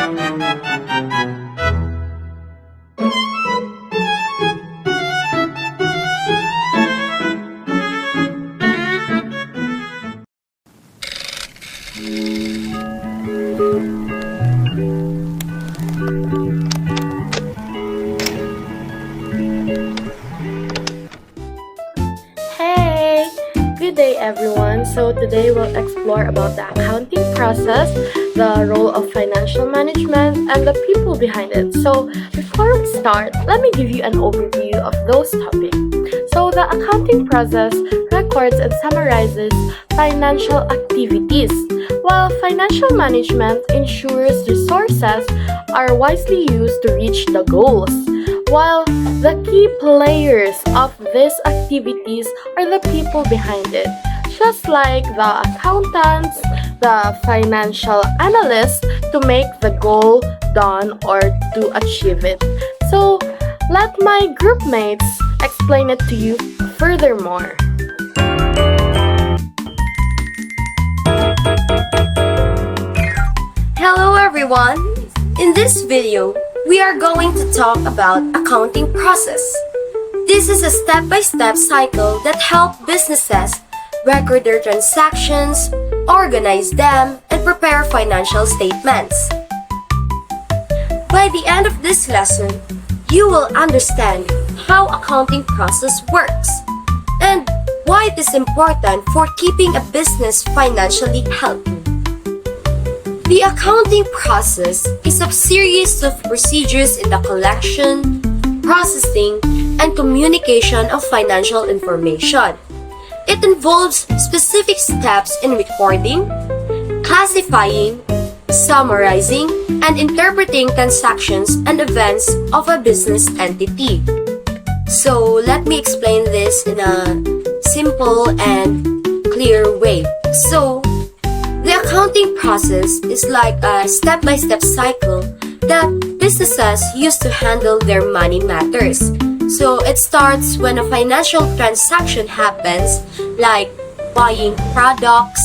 Hey! Good day everyone. So today we'll explore about the accounting process, the role of financial management, and the people behind it. So before we start, let me give you an overview of those topics. So the accounting process records and summarizes financial activities, while financial management ensures resources are wisely used to reach the goals. While the key players of these activities are the people behind it, just like the accountants, the financial analysts to make the goal done or to achieve it. So, let my group mates explain it to you furthermore. Hello everyone! In this video, we are going to talk about accounting process. This is a step-by-step cycle that helps businesses record their transactions, organize them, and prepare financial statements. By the end of this lesson, you will understand how accounting process works and why it is important for keeping a business financially healthy. The accounting process is a series of procedures in the collection, processing, and communication of financial information. It involves specific steps in recording, classifying, summarizing, and interpreting transactions and events of a business entity. So let me explain this in a simple and clear way. So, the accounting process is like a step-by-step cycle that businesses use to handle their money matters. So it starts when a financial transaction happens, like buying products,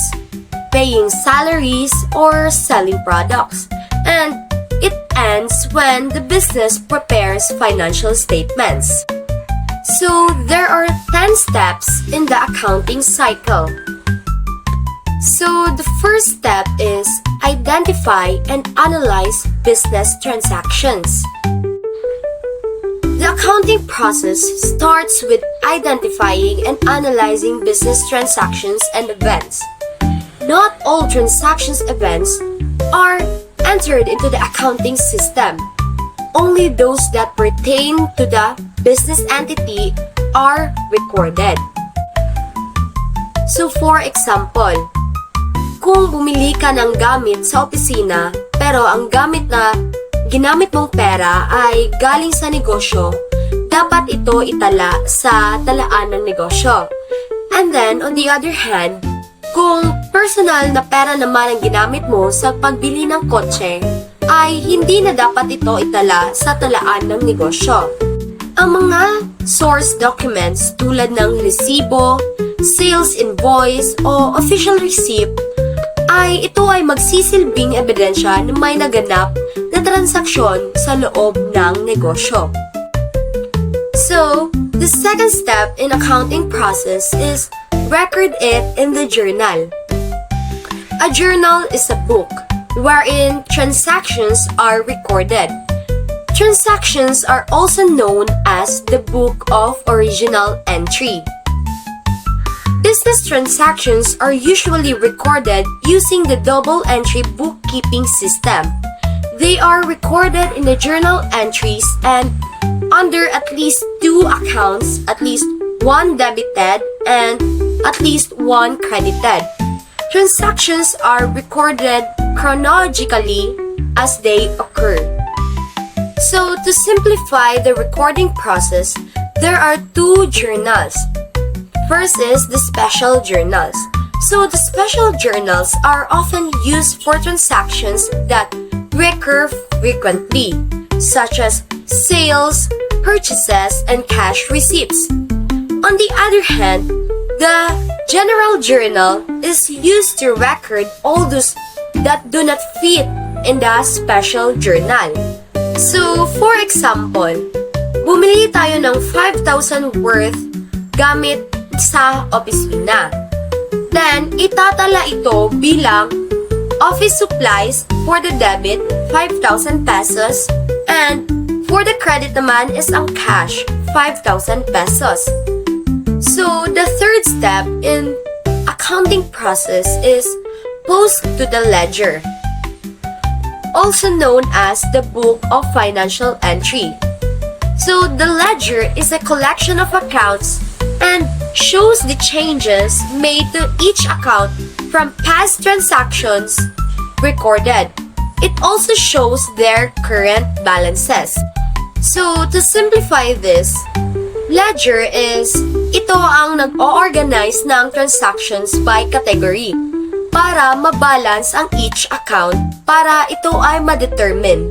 paying salaries, or selling products. And it ends when the business prepares financial statements. So there are 10 steps in the accounting cycle. So the first step is identify and analyze business transactions. The accounting process starts with identifying and analyzing business transactions and events. Not all transactions events are entered into the accounting system. Only those that pertain to the business entity are recorded. So for example, kung bumili ka ng gamit sa opisina, pero ang gamit na ginamit mong pera ay galing sa negosyo, dapat ito itala sa talaan ng negosyo. And then, on the other hand, kung personal na pera naman ang ginamit mo sa pagbili ng kotse, ay hindi na dapat ito itala sa talaan ng negosyo. Ang mga source documents tulad ng resibo, sales invoice, o official receipt ito ay magsisilbing ebidensya na may naganap na transaksyon sa loob ng negosyo. So, the second step in accounting process is record it in the journal. A journal is a book wherein transactions are recorded. Transactions are also known as the book of original entry. Business transactions are usually recorded using the double entry bookkeeping system. They are recorded in the journal entries and under at least 2 accounts, at least 1 debited and at least 1 credited. Transactions are recorded chronologically as they occur. So, to simplify the recording process, there are 2 journals. First is the special journals. So the special journals are often used for transactions that recur frequently, such as sales, purchases, and cash receipts. On the other hand, the general journal is used to record all those that do not fit in the special journal. So, for example, bumili tayo ng 5,000 worth gamit sa opisina. Then, itatala ito bilang office supplies for the debit, 5,000 pesos, and for the credit naman is ang cash, 5,000 pesos. So, the third step in accounting process is post to the ledger, also known as the book of financial entry. So, the ledger is a collection of accounts and shows the changes made to each account from past transactions recorded. It also shows their current balances. So, to simplify this, ledger is ito ang nag-o-organize ng transactions by category para mabalance ang each account para ito ay ma-determine.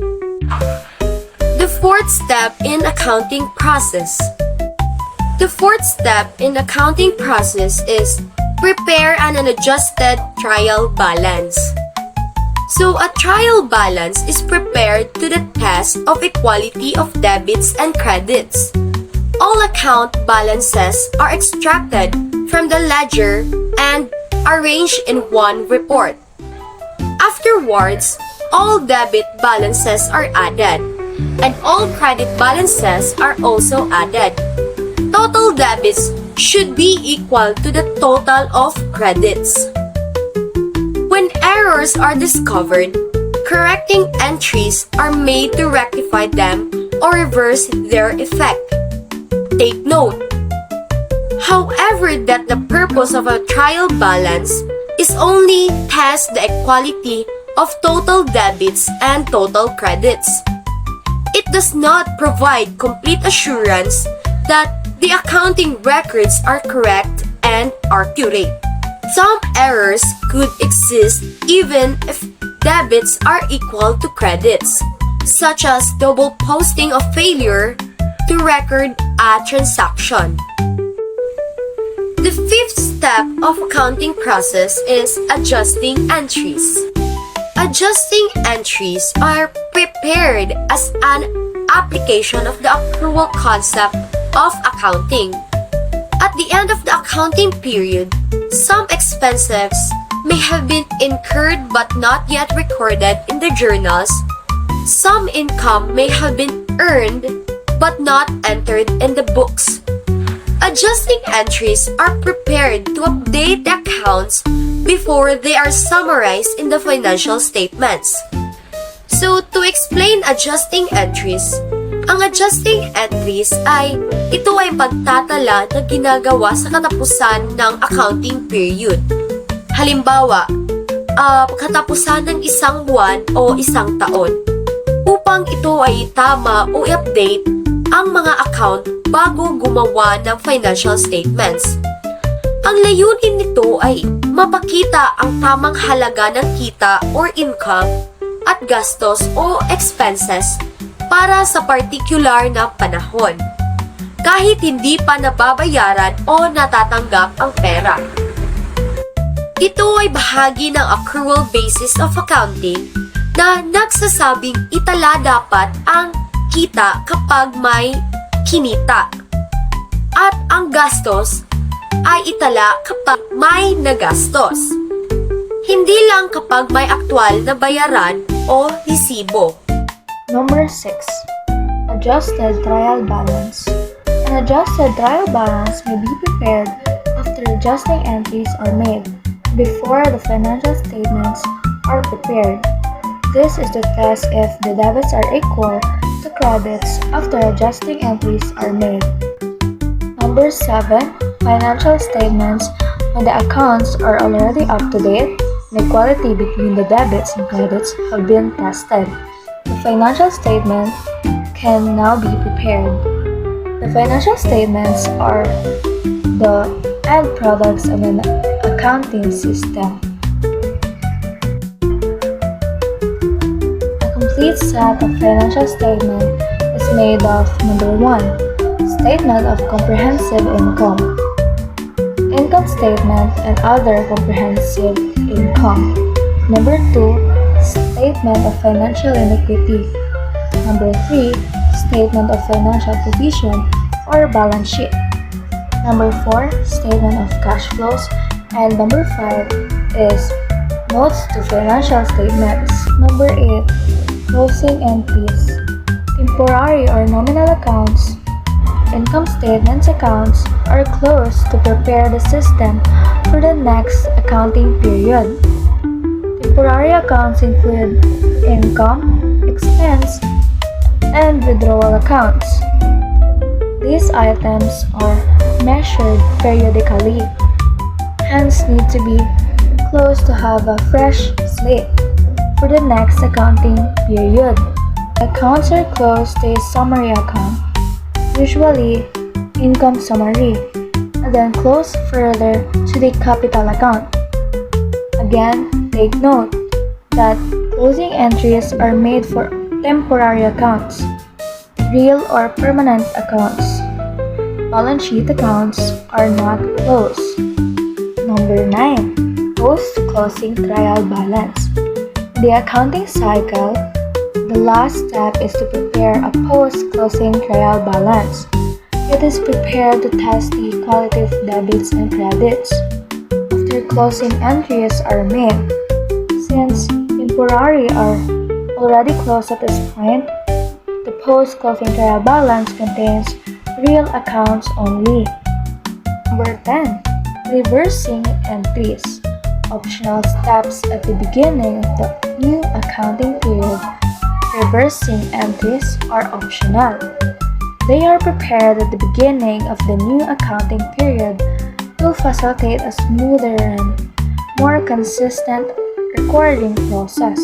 The fourth step in accounting process. The fourth step in accounting process is prepare an adjusted trial balance. So, a trial balance is prepared to the test of equality of debits and credits. All account balances are extracted from the ledger and arranged in one report. Afterwards, all debit balances are added, and all credit balances are also added. Total debits should be equal to the total of credits. When errors are discovered, correcting entries are made to rectify them or reverse their effect. Take note, however, that the purpose of a trial balance is only test the equality of total debits and total credits. It does not provide complete assurance that the accounting records are correct and accurate. Some errors could exist even if debits are equal to credits, such as double posting of failure to record a transaction. The fifth step of accounting process is adjusting entries. Adjusting entries are prepared as an application of the accrual concept of accounting. At the end of the accounting period, some expenses may have been incurred but not yet recorded in the journals. Some income may have been earned but not entered in the books. Adjusting entries are prepared to update the accounts before they are summarized in the financial statements. So, to explain adjusting entries, ang adjusting entries ito ay pagtatala na ginagawa sa katapusan ng accounting period. Halimbawa, katapusan ng isang buwan o isang taon, upang ito ay itama o i-update ang mga account bago gumawa ng financial statements. Ang layunin nito ay mapakita ang tamang halaga ng kita or income at gastos o expenses para sa particular na panahon, kahit hindi pa nababayaran o natatanggap ang pera. Ito ay bahagi ng accrual basis of accounting na nagsasabing itala dapat ang kita kapag may kinita at ang gastos ay itala kapag may nagastos. Hindi lang kapag may aktwal na bayaran o resibo. Number 6. Adjusted trial balance. An adjusted trial balance may be prepared after adjusting entries are made before the financial statements are prepared. This is to test if the debits are equal to credits after adjusting entries are made. Number 7. Financial statements. When the accounts are already up to date, the equality between the debits and credits have been tested. The financial statement can now be prepared. The financial statements are the end products of an accounting system. A complete set of financial statement is made of number 1, statement of comprehensive income, income statement and other comprehensive income. Number 2, statement of financial iniquity. Number 3, statement of financial position or balance sheet. Number 4, statement of cash flows. And number 5 is notes to financial statements. Number 8, closing entries. Temporary or nominal accounts. Income statements accounts are closed to prepare the system for the next accounting period. Temporary accounts include income, expense, and withdrawal accounts. These items are measured periodically, hence need to be closed to have a fresh slate for the next accounting period. Accounts are closed to a summary account, usually income summary, and then close further to the capital account. Again, take note that closing entries are made for temporary accounts, real or permanent accounts. Balance sheet accounts are not closed. Number 9. Post-closing trial balance. The accounting cycle, the last step is to prepare a post-closing trial balance. It is prepared to test the quality of debits and credits after closing entries are made. Since temporary are already closed at this point, the post-closing trial balance contains real accounts only. Number 10. Reversing entries. Optional steps at the beginning of the new accounting period. Reversing entries are optional. They are prepared at the beginning of the new accounting period to facilitate a smoother and more consistent recording process,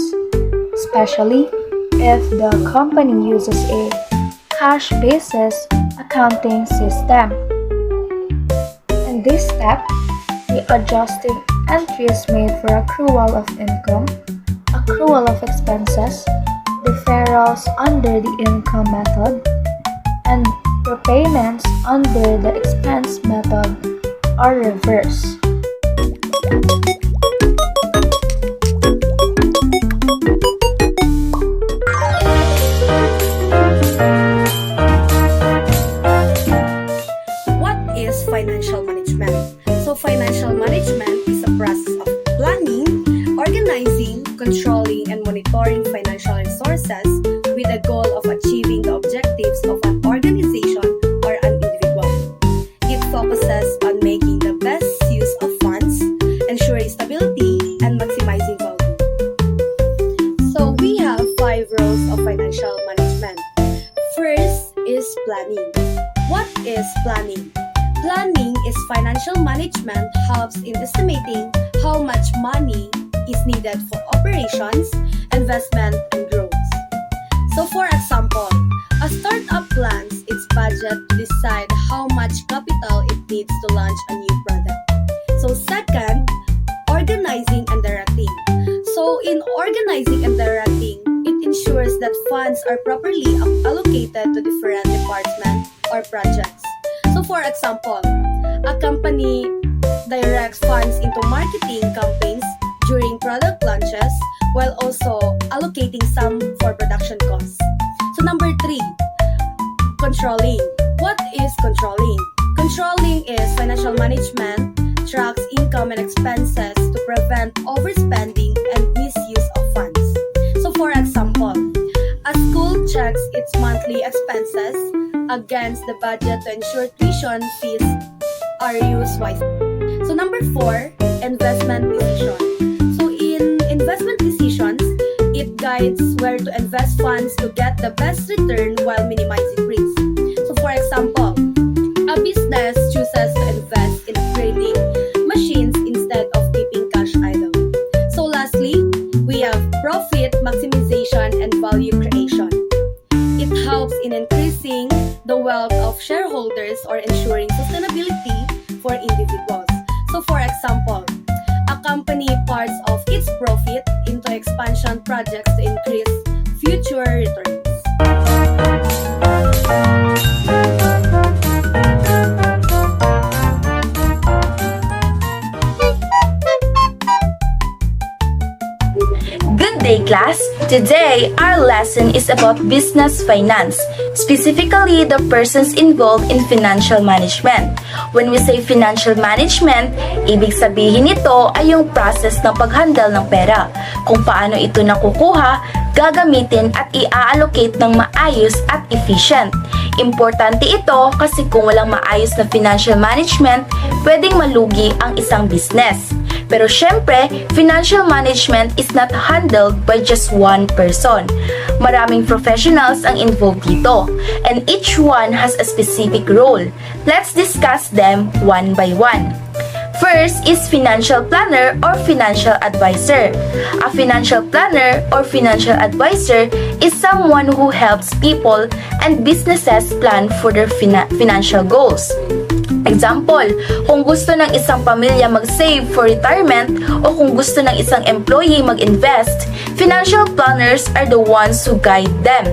especially if the company uses a cash basis accounting system. In this step, the adjusting entries made for accrual of income, accrual of expenses, deferrals under the income method, and prepayments under the expense method are reversed. What is financial management? So financial management is a process of planning, organizing, controlling, and monitoring financial resources with the goal of achieving the objectives of an organization or an individual. It focuses on making the best use of funds, ensuring stability, and maximizing value. So we have 5 roles of financial management. First is planning. What is planning? Planning is financial management helps in estimating how much money is needed for operations, investment, and growth. So for example, a startup plans its budget to decide how much capital it needs to launch a new product. So second, organizing and directing. So in organizing and directing, it ensures that funds are properly allocated to different departments or projects. So for example, a company directs funds into marketing campaigns during product launches while also allocating some for production costs. So number 3, controlling. What is controlling? Controlling is financial management, tracks income and expenses to prevent overspending and misuse of funds. So for example, a school checks its monthly expenses against the budget to ensure tuition fees are used wisely. So number 4, investment decision. So in investment decisions, it guides where to invest funds to get the best return while minimizing risk. So for example, a business chooses to invest in upgrading machines instead of keeping cash idle. So lastly, we have profit maximization and value creation. It helps in increasing the wealth of shareholders or ensuring sustainability for individuals. So for example, a company parts of its profit into expansion projects to increase future returns. Good day, class! Today, our lesson is about business finance, specifically the persons involved in financial management. When we say financial management, ibig sabihin nito ay yung process ng paghandle ng pera, kung paano ito nakukuha, gagamitin at i-allocate ng maayos at efficient. Importante ito kasi kung walang maayos na financial management, pwedeng malugi ang isang business. Pero syempre, financial management is not handled by just one person. Maraming professionals ang involved dito, and each one has a specific role. Let's discuss them one by one. First is financial planner or financial advisor. A financial planner or financial advisor is someone who helps people and businesses plan for their financial goals. Example, kung gusto ng isang pamilya mag-save for retirement o kung gusto ng isang employee mag-invest, financial planners are the ones who guide them.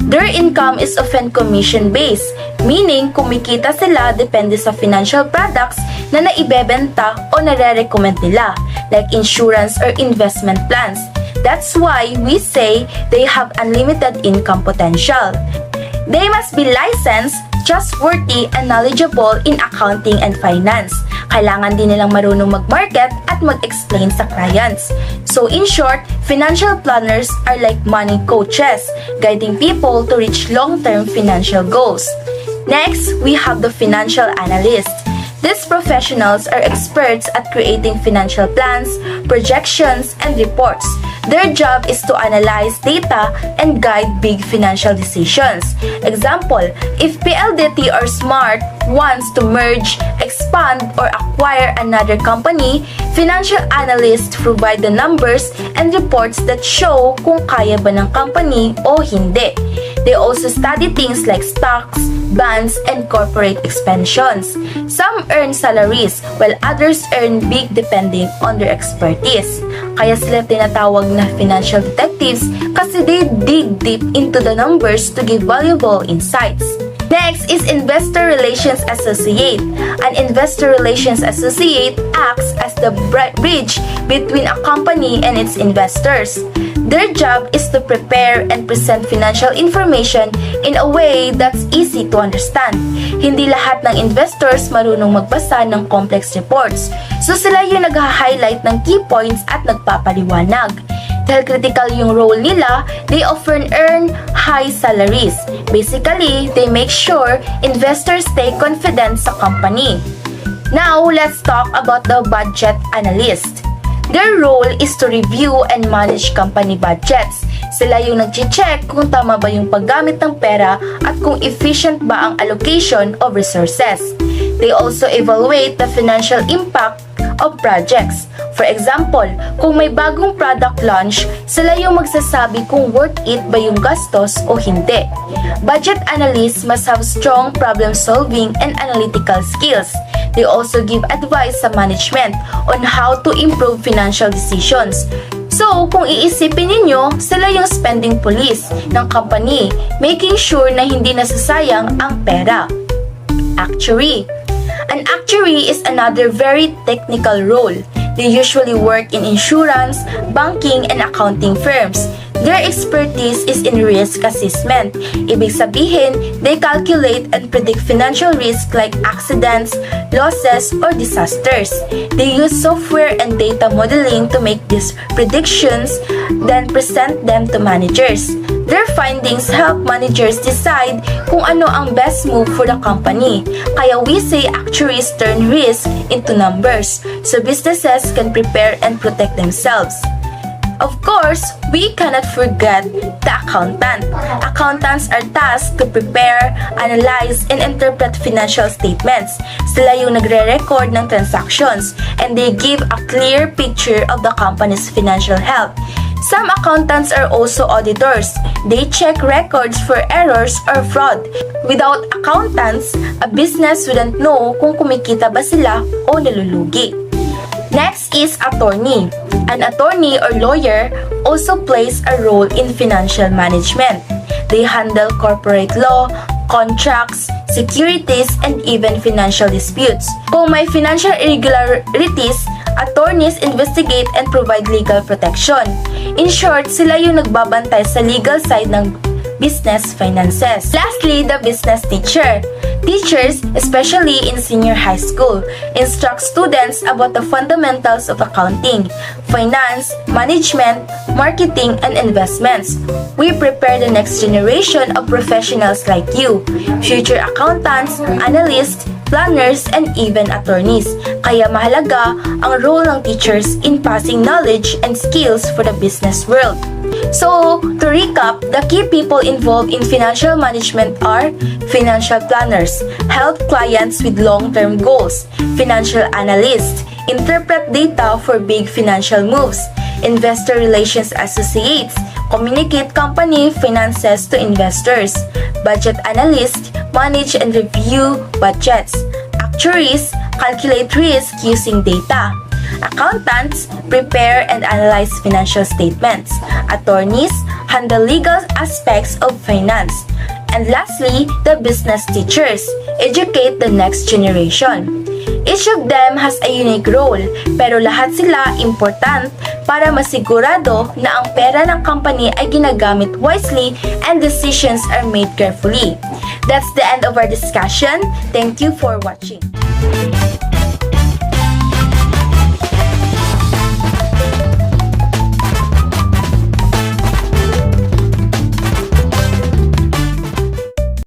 Their income is often commission-based, meaning kumikita sila depende sa financial products na naibebenta o nare-recommend nila, like insurance or investment plans. That's why we say they have unlimited income potential. They must be licensed, trustworthy, and knowledgeable in accounting and finance. Kailangan din nilang marunong mag-market at mag-explain sa clients. So in short, financial planners are like money coaches, guiding people to reach long-term financial goals. Next, we have the financial analyst. These professionals are experts at creating financial plans, projections, and reports. Their job is to analyze data and guide big financial decisions. Example, if PLDT or Smart wants to merge, expand, or acquire another company, financial analysts provide the numbers and reports that show kung kaya ba ng company o hindi. They also study things like stocks, bonds, and corporate expansions. Some earn salaries, while others earn big depending on their expertise. Kaya sila tinatawag na financial detectives kasi they dig deep into the numbers to give valuable insights. Next is Investor Relations Associate. An Investor Relations Associate acts as the bridge between a company and its investors. Their job is to prepare and present financial information in a way that's easy to understand. Hindi lahat ng investors marunong magbasa ng complex reports, so sila yung nag-highlight ng key points at nagpapaliwanag. Dahil critical yung role nila, they often earn high salaries. Basically, they make sure investors stay confident sa company. Now, let's talk about the budget analyst. Their role is to review and manage company budgets. Sila yung nag-check kung tama ba yung paggamit ng pera at kung efficient ba ang allocation of resources. They also evaluate the financial impact of projects. For example, kung may bagong product launch, sila yung magsasabi kung worth it ba yung gastos o hindi. Budget analysts must have strong problem-solving and analytical skills. They also give advice sa management on how to improve financial decisions. So, kung iisipin ninyo, sila yung spending police ng company, making sure na hindi nasasayang ang pera. Actuary. An actuary is another very technical role. They usually work in insurance, banking, and accounting firms. Their expertise is in risk assessment. Ibig sabihin, they calculate and predict financial risk like accidents, losses, or disasters. They use software and data modeling to make these predictions, then present them to managers. Their findings help managers decide kung ano ang best move for the company. Kaya we say actuaries turn risk into numbers so businesses can prepare and protect themselves. Of course, we cannot forget the accountant. Accountants are tasked to prepare, analyze, and interpret financial statements. Sila yung nagre-record ng transactions and they give a clear picture of the company's financial health. Some accountants are also auditors. They check records for errors or fraud. Without accountants, a business wouldn't know kung kumikita ba sila o nalulugi. Next is attorney. An attorney or lawyer also plays a role in financial management. They handle corporate law, contracts, securities, and even financial disputes. Kung may financial irregularities, Attorneys investigate and provide legal protection. In short, sila yung nagbabantay sa legal side ng business finances. Lastly, the business teacher. Teachers, especially in senior high school, instruct students about the fundamentals of accounting, finance, management, marketing, and investments. We prepare the next generation of professionals like you, future accountants, analysts, planners, and even attorneys. Kaya mahalaga ang role ng teachers in passing knowledge and skills for the business world. So, to recap, the key people involved in financial management are financial planners, help clients with long-term goals, financial analysts, interpret data for big financial moves, investor relations associates, communicate company finances to investors, budget analysts, manage and review budgets, actuaries, calculate risk using data, accountants, prepare and analyze financial statements, attorneys, handle legal aspects of finance, and lastly, the business teachers, educate the next generation. Each of them has a unique role, pero lahat sila important para masigurado na ang pera ng company ay ginagamit wisely and decisions are made carefully. That's the end of our discussion. Thank you for watching.